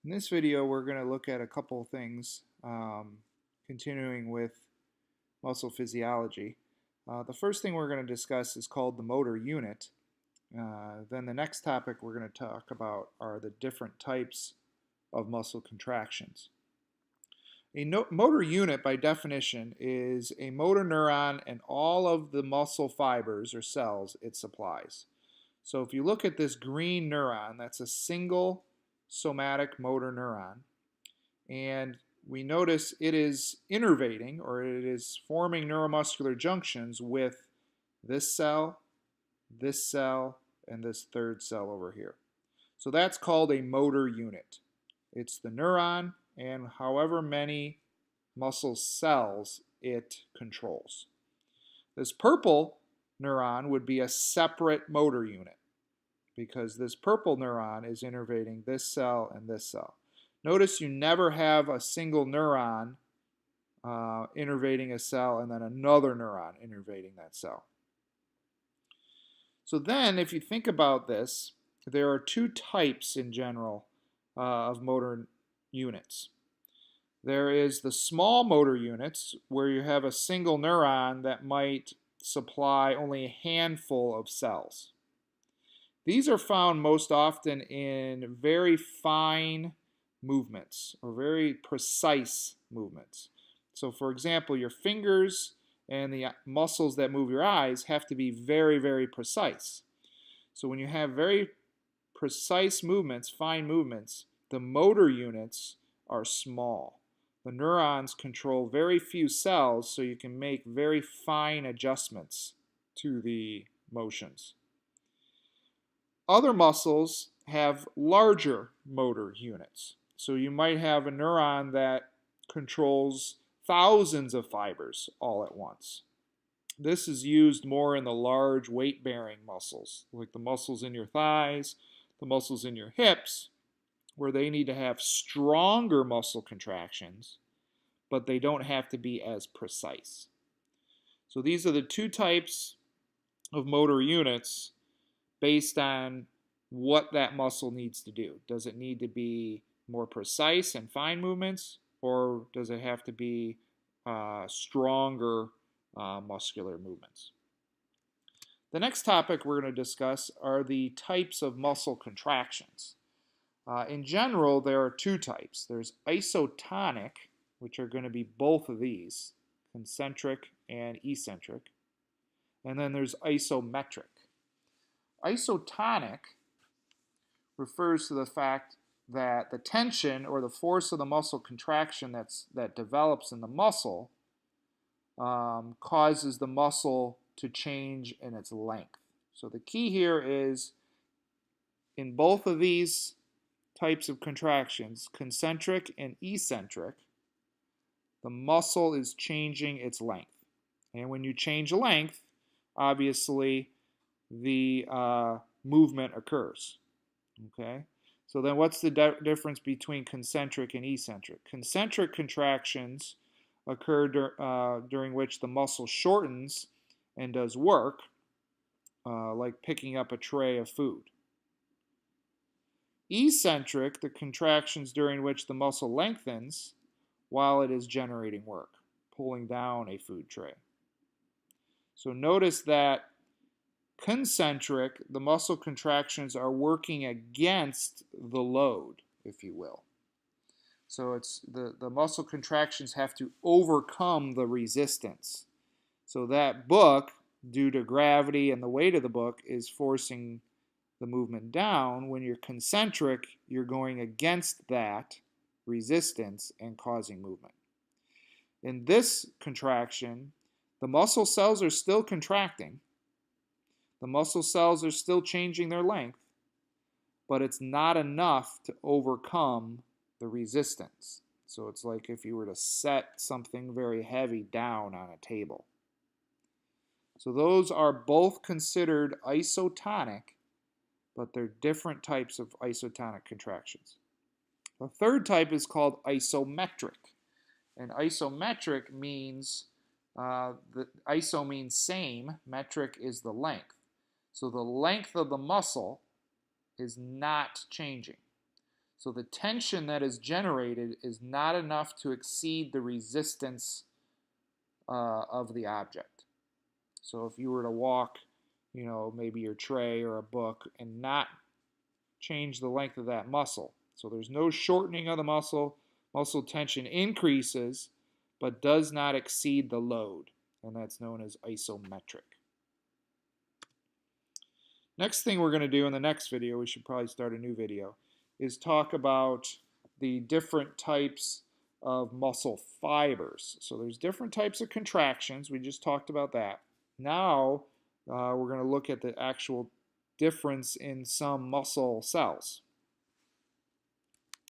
In this video, we're going to look at a couple of things, continuing with muscle physiology. The first thing we're going to discuss is called the motor unit. Then the next topic we're going to talk about are the different types of muscle contractions. A motor unit, by definition, is a motor neuron and all of the muscle fibers or cells it supplies. So if you look at this green neuron, that's a single somatic motor neuron, and we notice it is innervating, or it is forming neuromuscular junctions with this cell, and this third cell over here. So that's called a motor unit. It's the neuron and however many muscle cells it controls. This purple neuron would be a separate motor unit, because this purple neuron is innervating this cell and this cell. Notice you never have a single neuron innervating a cell and then another neuron innervating that cell. So then, if you think about this, there are two types in general of motor units. There is the small motor units, where you have a single neuron that might supply only a handful of cells. These are found most often in very fine movements or very precise movements. So for example, your fingers and the muscles that move your eyes have to be very, very precise. So when you have very precise movements, fine movements, the motor units are small. The neurons control very few cells, so you can make very fine adjustments to the motions. Other muscles have larger motor units. So you might have a neuron that controls thousands of fibers all at once. This is used more in the large weight-bearing muscles, like the muscles in your thighs, the muscles in your hips, where they need to have stronger muscle contractions, but they don't have to be as precise. So these are the two types of motor units based on what that muscle needs to do. Does it need to be more precise and fine movements, or does it have to be stronger muscular movements? The next topic we're going to discuss are the types of muscle contractions. In general, there are two types. There's isotonic, which are going to be both of these, concentric and eccentric. And then there's isometric. Isotonic refers to the fact that the tension or the force of the muscle contraction that develops in the muscle causes the muscle to change in its length. So the key here is, in both of these types of contractions, concentric and eccentric, the muscle is changing its length. And when you change length, obviously the movement occurs. Okay? So then what's the difference between concentric and eccentric? Concentric contractions occur during which the muscle shortens and does work, like picking up a tray of food. Eccentric, the contractions during which the muscle lengthens while it is generating work, pulling down a food tray. So notice that concentric, the muscle contractions are working against the load, if you will. So it's the muscle contractions have to overcome the resistance. So that book, due to gravity and the weight of the book, is forcing the movement down. When you're concentric, you're going against that resistance and causing movement. In this contraction, the muscle cells are still contracting. The muscle cells are still changing their length, but it's not enough to overcome the resistance. So it's like if you were to set something very heavy down on a table. So those are both considered isotonic, but they're different types of isotonic contractions. The third type is called isometric. And isometric means, the iso means same, metric is the length. So the length of the muscle is not changing. So the tension that is generated is not enough to exceed the resistance of the object. So if you were to walk, maybe your tray or a book and not change the length of that muscle. So there's no shortening of the muscle. Muscle tension increases, but does not exceed the load, and that's known as isometric. Next thing we're going to do in the next video, we should probably start a new video, is talk about the different types of muscle fibers. So there's different types of contractions. We just talked about that. Now we're going to look at the actual difference in some muscle cells.